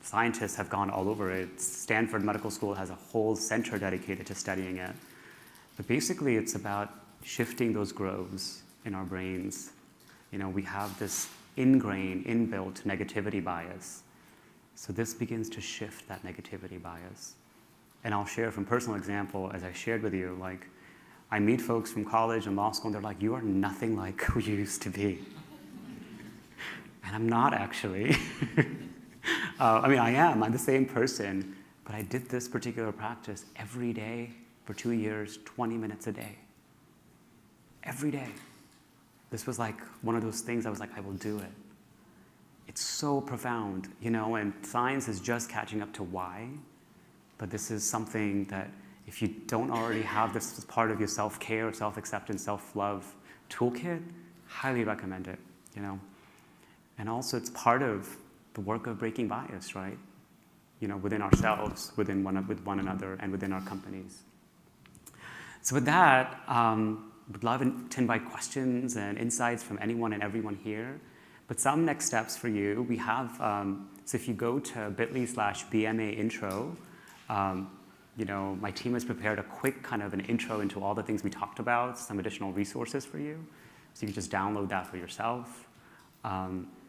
scientists have gone all over it. Stanford Medical School has a whole center dedicated to studying it. But basically it's about shifting those groves in our brains. We have this ingrained, inbuilt negativity bias. So this begins to shift that negativity bias. And I'll share from personal example, as I shared with you, like I meet folks from college and law school, and they're like, you are nothing like who you used to be. And I'm not actually. I am. I'm the same person. But I did this particular practice every day for 2 years, 20 minutes a day. Every day. This was like one of those things I was like, I will do it. It's so profound, and science is just catching up to why. But this is something that if you don't already have this as part of your self-care, self-acceptance, self-love toolkit, highly recommend it, And also it's part of the work of breaking bias, right? Within ourselves, with one another, and within our companies. So with that, would love to invite questions and insights from anyone and everyone here. But some next steps for you, we have, so if you go to bit.ly/BMA intro, my team has prepared a quick kind of an intro into all the things we talked about, some additional resources for you. So you can just download that for yourself.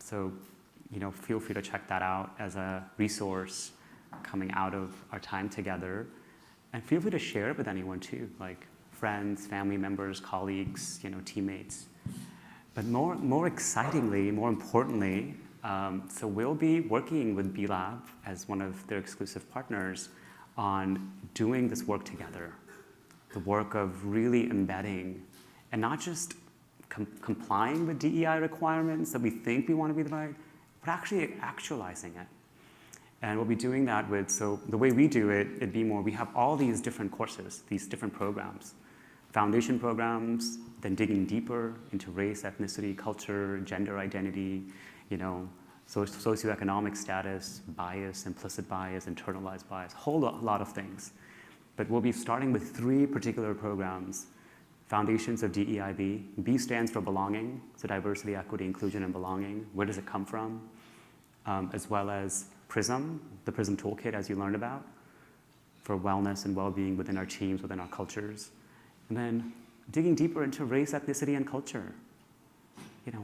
Feel free to check that out as a resource coming out of our time together. And feel free to share it with anyone too, like friends, family members, colleagues, teammates. But more excitingly, more importantly, so we'll be working with B-Lab as one of their exclusive partners on doing this work together. The work of really embedding and not just complying with DEI requirements that we think we want to be right, but actually actualizing it. And we'll be doing that so the way we do it at BMore, we have all these different courses, these different programs. Foundation programs, then digging deeper into race, ethnicity, culture, gender identity, socioeconomic status, bias, implicit bias, internalized bias, whole lot of things. But we'll be starting with 3 particular programs. Foundations of DEIB. B stands for belonging, so diversity, equity, inclusion, and belonging. Where does it come from? As well as PRISM, the PRISM Toolkit, as you learned about, for wellness and well-being within our teams, within our cultures. And then digging deeper into race, ethnicity, and culture.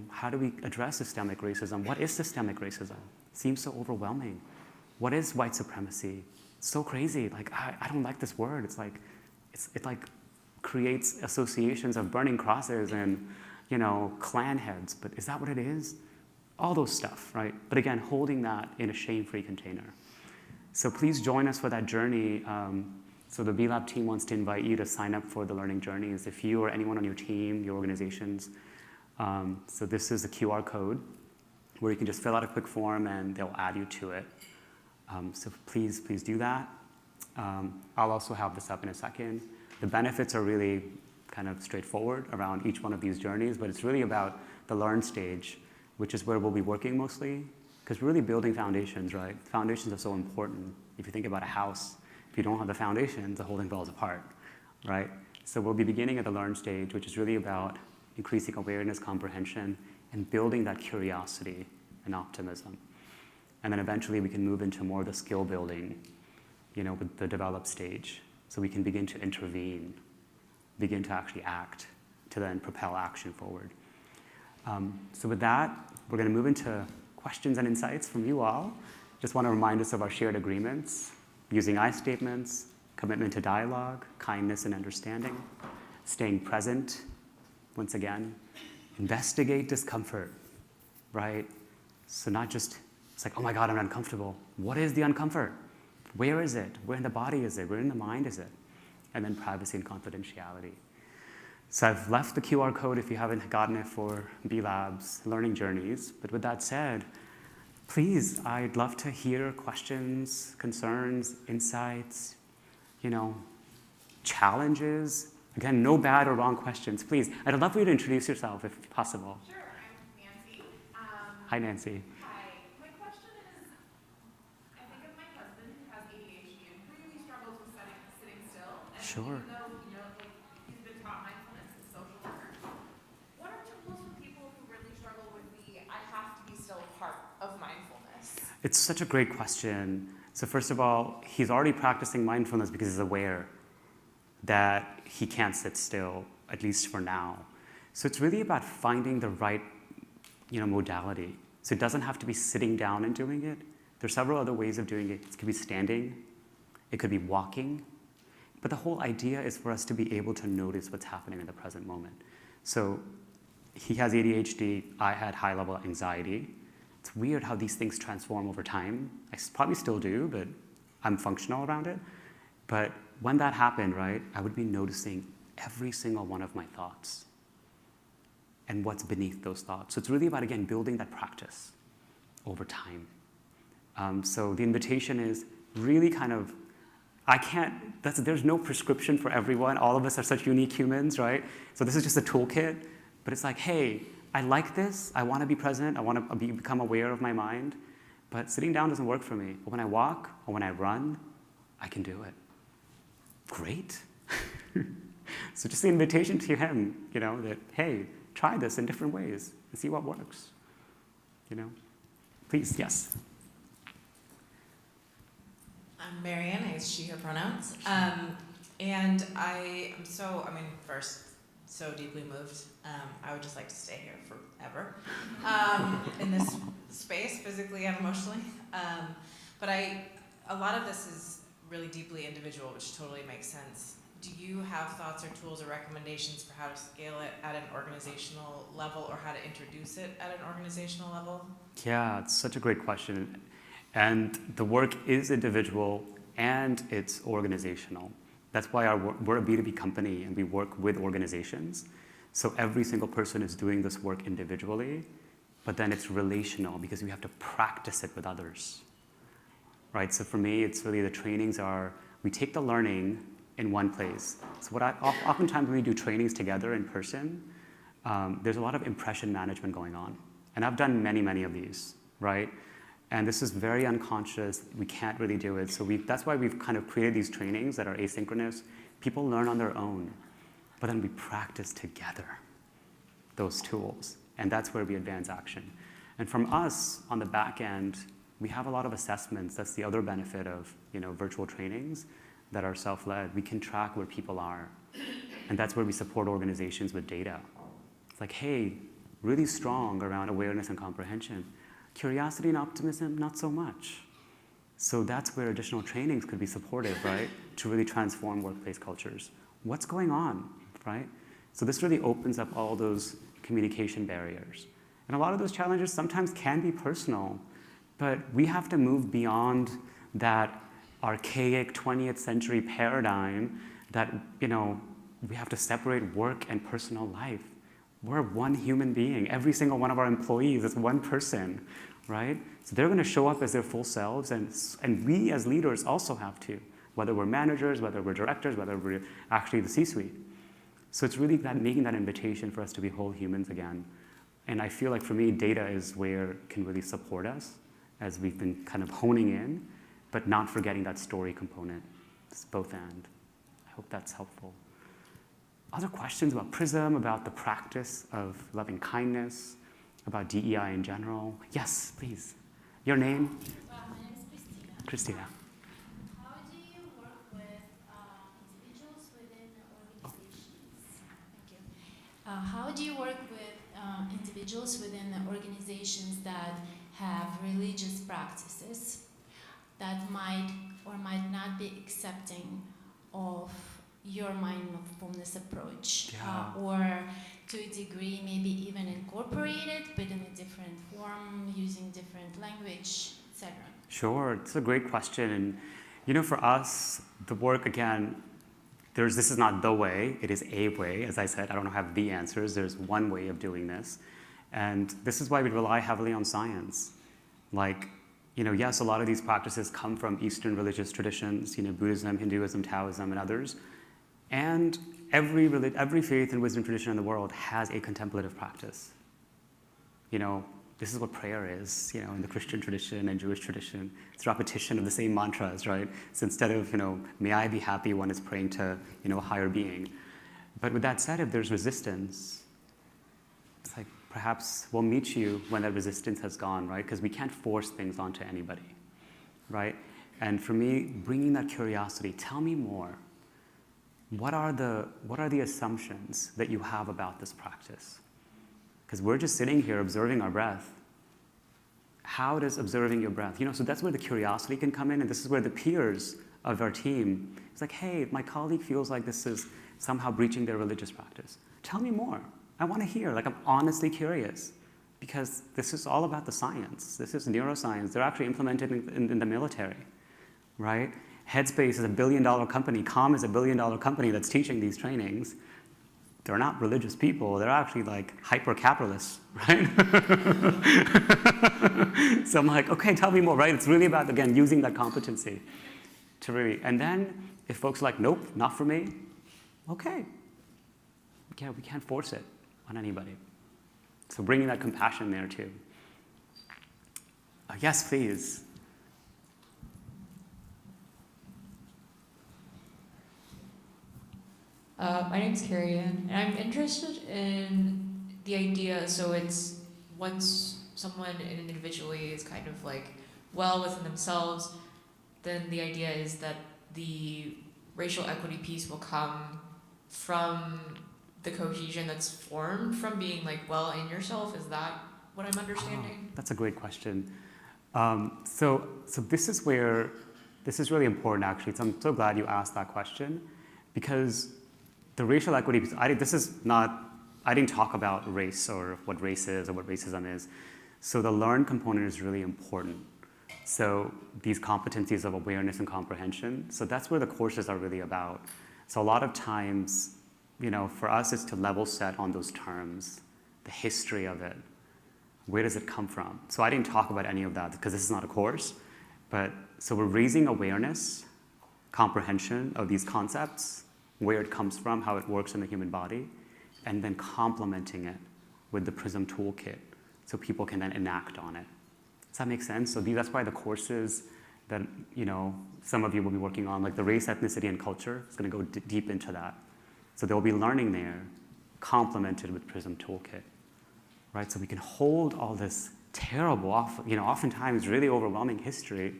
How do we address systemic racism? What is systemic racism? Seems so overwhelming. What is white supremacy? It's so crazy. Like, I don't like this word. It's like, it creates associations of burning crosses and, clan heads. But is that what it is? All those stuff, right? But again, holding that in a shame-free container. So please join us for that journey. So the B-Lab team wants to invite you to sign up for the learning journeys. If you or anyone on your team, your organizations, so this is a QR code where you can just fill out a quick form and they'll add you to it. So please do that. I'll also have this up in a second. The benefits are really kind of straightforward around each one of these journeys, but it's really about the learn stage, which is where we'll be working mostly, because we're really building foundations, right? Foundations are so important. If you think about a house, if you don't have the foundations, the whole thing falls apart, right? So we'll be beginning at the learn stage, which is really about increasing awareness, comprehension, and building that curiosity and optimism. And then eventually we can move into more of the skill building, with the develop stage. So we can begin to intervene, begin to actually act, to then propel action forward. So with that, we're going to move into questions and insights from you all. Just want to remind us of our shared agreements, using I statements, commitment to dialogue, kindness and understanding, staying present, once again, investigate discomfort, right? So not just, it's like, oh my God, I'm uncomfortable. What is the uncomfort? Where is it? Where in the body is it? Where in the mind is it? And then privacy and confidentiality. So I've left the QR code if you haven't gotten it for B Labs Learning Journeys. But with that said, please, I'd love to hear questions, concerns, insights, challenges. Again, no bad or wrong questions. Please, I'd love for you to introduce yourself if possible. Sure, I'm Nancy. Hi, Nancy. Hi. My question is, I think of my husband who has ADHD and really struggles with sitting still. And Sure. even though, he's been taught mindfulness as a social worker, what are tools for people who really struggle with the I have to be still part of mindfulness? It's such a great question. So first of all, he's already practicing mindfulness because he's aware that he can't sit still, at least for now. So it's really about finding the right modality. So it doesn't have to be sitting down and doing it. There's several other ways of doing it. It could be standing. It could be walking. But the whole idea is for us to be able to notice what's happening in the present moment. So he has ADHD. I had high-level anxiety. It's weird how these things transform over time. I probably still do, but I'm functional around it. But when that happened, right, I would be noticing every single one of my thoughts and what's beneath those thoughts. So it's really about, again, building that practice over time. So the invitation is really kind of, there's no prescription for everyone. All of us are such unique humans, right? So this is just a toolkit, but it's like, hey, I like this. I want to be present. I want to become aware of my mind. But sitting down doesn't work for me. But when I walk or when I run, I can do it. Great. So just the invitation to him, that, hey, try this in different ways and see what works. Please, yes. I'm Marianne, I use she, her pronouns. And first, so deeply moved. I would just like to stay here forever in this space, physically and emotionally. But a lot of this is really deeply individual, which totally makes sense. Do you have thoughts or tools or recommendations for how to scale it at an organizational level or how to introduce it at an organizational level? Yeah, it's such a great question. And the work is individual and it's organizational. That's why we're a B2B company and we work with organizations. So every single person is doing this work individually, but then it's relational because we have to practice it with others. Right? So for me, it's really the trainings we take the learning in one place. So oftentimes when we do trainings together in person, there's a lot of impression management going on. And I've done many, many of these, right? And this is very unconscious. We can't really do it. So that's why we've kind of created these trainings that are asynchronous. People learn on their own, but then we practice together those tools. And that's where we advance action. And from us, on the back end, we have a lot of assessments. That's the other benefit of virtual trainings that are self-led. We can track where people are. And that's where we support organizations with data. It's like, hey, really strong around awareness and comprehension. Curiosity and optimism, not so much. So that's where additional trainings could be supportive, right? To really transform workplace cultures. What's going on, right? So this really opens up all those communication barriers. And a lot of those challenges sometimes can be personal, but we have to move beyond that archaic 20th century paradigm that, we have to separate work and personal life. We're one human being. Every single one of our employees is one person, right? So they're going to show up as their full selves, and we as leaders also have to, whether we're managers, whether we're directors, whether we're actually the C-suite. So it's really making that invitation for us to be whole humans again. And I feel like for me, data is where it can really support us as we've been kind of honing in, but not forgetting that story component. It's both and. I hope that's helpful. Other questions about PRISM, about the practice of loving kindness, about DEI in general? Yes, please. Your name? My name is Christina. Christina. How do you work with individuals within organizations? Thank you. How do you work with individuals within organizations that have religious practices that might or might not be accepting of your mindfulness approach, or to a degree maybe even incorporate it but in a different form, using different language, etc.? Sure, it's a great question. And for us, the work, again, this is not the way, it is a way. As I said, I don't have the answers. There's one way of doing this. And this is why we rely heavily on science. Like, yes, a lot of these practices come from Eastern religious traditions, Buddhism, Hinduism, Taoism, and others. And every faith and wisdom tradition in the world has a contemplative practice. This is what prayer is, in the Christian tradition and Jewish tradition. It's repetition of the same mantras, right? So instead of, may I be happy, one is praying to, a higher being. But with that said, if there's resistance, it's like, perhaps we'll meet you when that resistance has gone, right? Because we can't force things onto anybody, right? And for me, bringing that curiosity, tell me more. What are the assumptions that you have about this practice? Because we're just sitting here observing our breath. How does observing your breath? So that's where the curiosity can come in, and this is where the peers of our team, it's like, hey, my colleague feels like this is somehow breaching their religious practice. Tell me more. I want to hear. I'm honestly curious, because this is all about the science. This is neuroscience. They're actually implemented in the military, right? Headspace is a $1 billion company. Calm is a $1 billion company that's teaching these trainings. They're not religious people. They're actually hyper-capitalists, right? So I'm like, okay, tell me more, right? It's really about, again, using that competency to really, and then if folks are like, nope, not for me, okay. We can't force it on anybody. So bringing that compassion there too. Yes, please. My name's Carrie Ann, and I'm interested in the idea, so it's once someone individually is kind of well within themselves, then the idea is that the racial equity piece will come from the cohesion that's formed from being well in yourself. Is that what I'm understanding? That's a great question. So this is really important actually. So I'm so glad you asked that question, because the racial equity piece, I didn't talk about race or what race is or what racism is. So the learned component is really important. So these competencies of awareness and comprehension, so that's where the courses are really about. So a lot of times, for us, it's to level set on those terms, the history of it. Where does it come from? So I didn't talk about any of that because this is not a course. But so we're raising awareness, comprehension of these concepts, where it comes from, how it works in the human body, and then complementing it with the PRISM Toolkit so people can then enact on it. Does that make sense? So that's why the courses that some of you will be working on, like the race, ethnicity, and culture, is going to go deep into that. So they'll be learning there, complemented with PRISM Toolkit, right? So we can hold all this terrible, oftentimes really overwhelming history,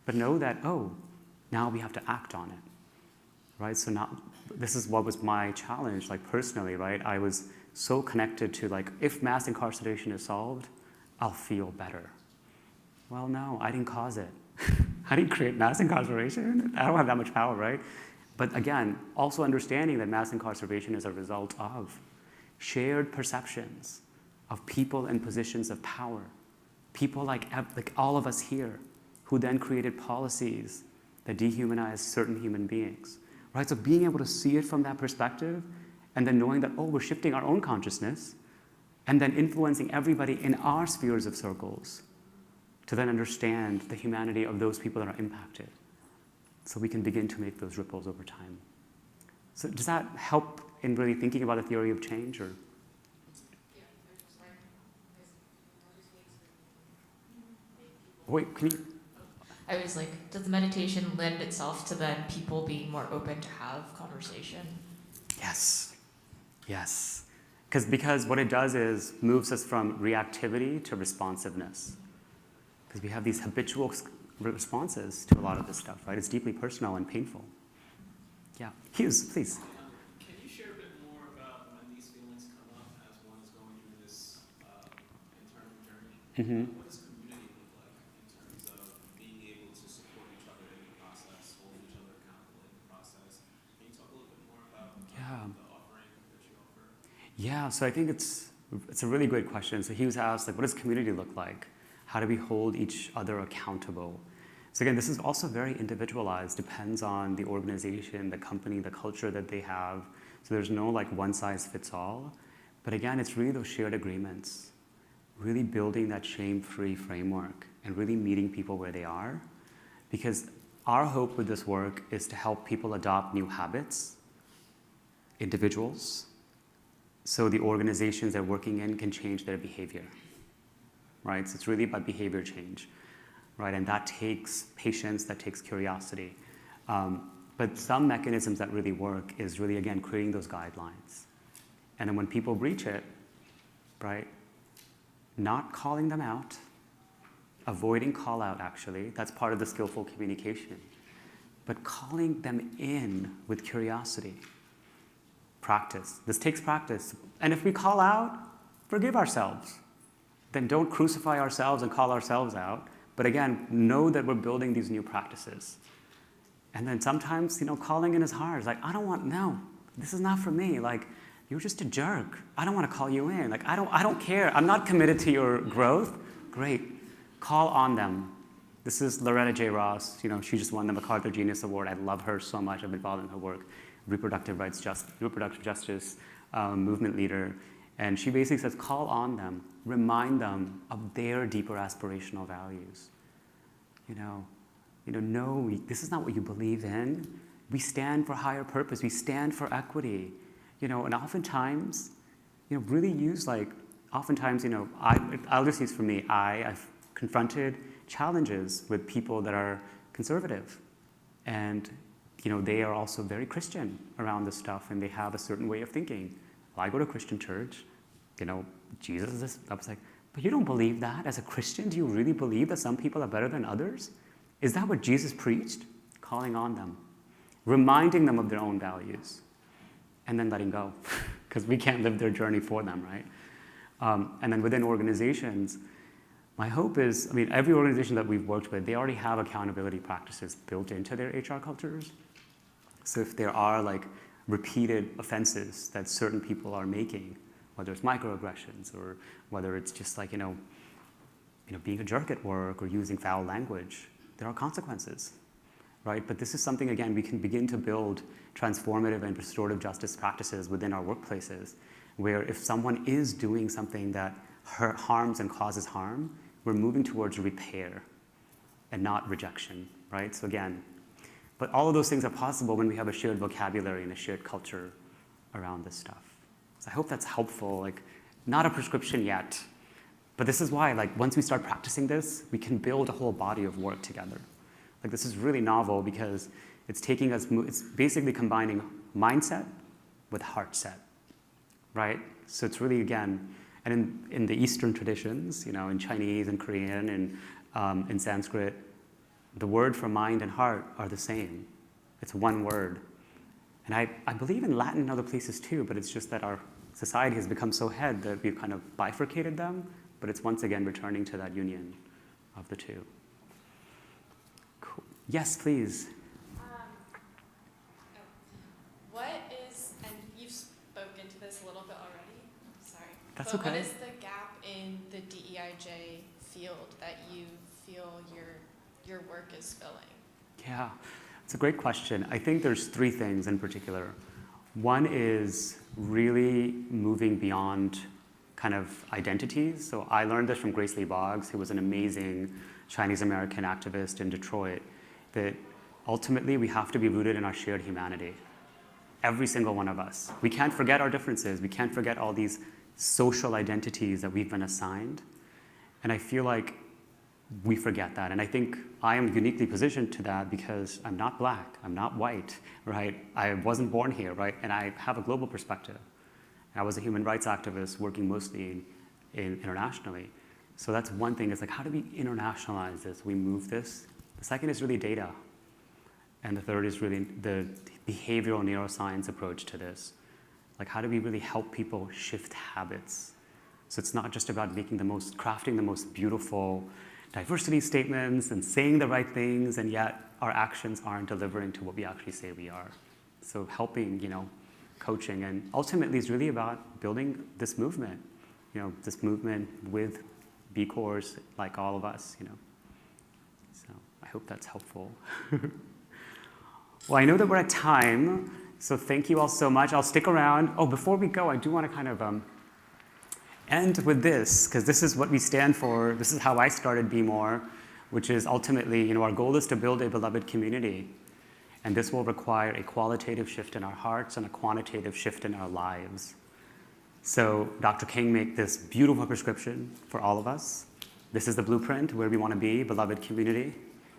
but know that, now we have to act on it, right? So now, this is what was my challenge, personally, right? I was so connected to, if mass incarceration is solved, I'll feel better. Well, no, I didn't cause it. I didn't create mass incarceration. I don't have that much power, right? But again, also understanding that mass incarceration is a result of shared perceptions of people in positions of power. People like all of us here, who then created policies that dehumanize certain human beings. Right? So being able to see it from that perspective, and then knowing that, we're shifting our own consciousness, and then influencing everybody in our spheres of circles to then understand the humanity of those people that are impacted. So we can begin to make those ripples over time. So does that help in really thinking about the theory of change? Or? Wait, can you? I was does the meditation lend itself to then people being more open to have conversation? Yes. Because what it does is moves us from reactivity to responsiveness. Because we have these habitual responses to a lot of this stuff, right? It's deeply personal and painful. Yeah. Hughes, please. Can you share a bit more about when these feelings come up as one is going through this internal journey? Mm-hmm. What does community look like in terms of being able to support each other in the process, holding each other accountable in the process? Can you talk a little bit more about the offering that you offer? Yeah, so I think it's a really great question. So Hughes asked, what does community look like? How do we hold each other accountable? So again, this is also very individualized, depends on the organization, the company, the culture that they have. So there's no like one size fits all. But again, it's really those shared agreements, really building that shame-free framework and really meeting people where they are. Because our hope with this work is to help people adopt new habits, individuals, so the organizations they're working in can change their behavior, right? So it's really about behavior change, right? And that takes patience, that takes curiosity. But some mechanisms that really work is really, again, creating those guidelines. And then when people breach it, right, not calling them out, avoiding call out actually, that's part of the skillful communication, but calling them in with curiosity. Practice. This takes practice. And if we call out, forgive ourselves. Then don't crucify ourselves and call ourselves out. But again, know that we're building these new practices. And then sometimes, calling in is hard. It's like, no, this is not for me. Like, you're just a jerk. I don't want to call you in. Like, I don't care. I'm not committed to your growth. Great. Call on them. This is Loretta J. Ross. She just won the MacArthur Genius Award. I love her so much. I've been following her work. Reproductive justice movement leader. And she basically says, call on them. Remind them of their deeper aspirational values. No, this is not what you believe in. We stand for higher purpose. We stand for equity. And oftentimes, really use oftentimes, I'll just use for me, I've confronted challenges with people that are conservative. And, they are also very Christian around this stuff and they have a certain way of thinking. Well, I go to Christian church, Jesus is this. I was like, but you don't believe that as a Christian? Do you really believe that some people are better than others? Is that what Jesus preached? Calling on them, reminding them of their own values, and then letting go, because we can't live their journey for them, right? And then within organizations, my hope is, every organization that we've worked with, they already have accountability practices built into their HR cultures. So if there are repeated offenses that certain people are making, whether it's microaggressions or whether it's just being a jerk at work or using foul language, there are consequences, right? But this is something, again, we can begin to build transformative and restorative justice practices within our workplaces, where if someone is doing something that harms and causes harm, we're moving towards repair and not rejection, right? So again, but all of those things are possible when we have a shared vocabulary and a shared culture around this stuff. So I hope that's helpful, not a prescription yet, but this is why, once we start practicing this, we can build a whole body of work together. This is really novel because it's it's basically combining mindset with heart set, right? So it's really, again, and in the Eastern traditions, in Chinese and Korean and in Sanskrit, the word for mind and heart are the same. It's one word. And I believe in Latin and other places too, but it's just that our society has become so head that we've kind of bifurcated them, but it's once again returning to that union of the two. Cool. Yes, please. What is, and you've spoken to this a little bit already, sorry. That's but okay. What is the gap in the DEIJ field that you feel your work is filling? Yeah, it's a great question. I think there's three things in particular. One is really moving beyond kind of identities. So I learned this from Grace Lee Boggs, who was an amazing Chinese American activist in Detroit, that ultimately we have to be rooted in our shared humanity. Every single one of us. We can't forget our differences. We can't forget all these social identities that we've been assigned. And I feel like we forget that. And I think I am uniquely positioned to that because I'm not black, I'm not white, right? I wasn't born here, right? And I have a global perspective. I was a human rights activist working mostly internationally. So that's one thing, is how do we internationalize this? We move this. The second is really data. And the third is really the behavioral neuroscience approach to this. How do we really help people shift habits? So it's not just about crafting the most beautiful diversity statements and saying the right things, and yet our actions aren't delivering to what we actually say we are. So helping, coaching, and ultimately it's really about building this movement, with B Corps like all of us, So I hope that's helpful. Well, I know that we're at time, so thank you all so much. I'll stick around. Oh, before we go, I do want to kind of end with this, because this is what we stand for. This is how I started Be More, which is ultimately, our goal is to build a beloved community. And this will require a qualitative shift in our hearts and a quantitative shift in our lives. So Dr. King made this beautiful prescription for all of us. This is the blueprint where we want to be, beloved community.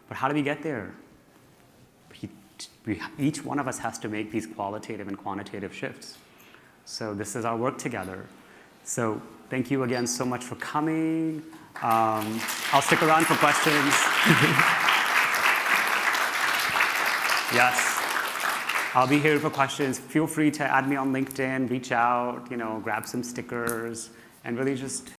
But how do we get there? Each one of us has to make these qualitative and quantitative shifts. So this is our work together. So thank you again so much for coming. I'll stick around for questions. Yes. I'll be here for questions. Feel free to add me on LinkedIn, reach out, grab some stickers, and really just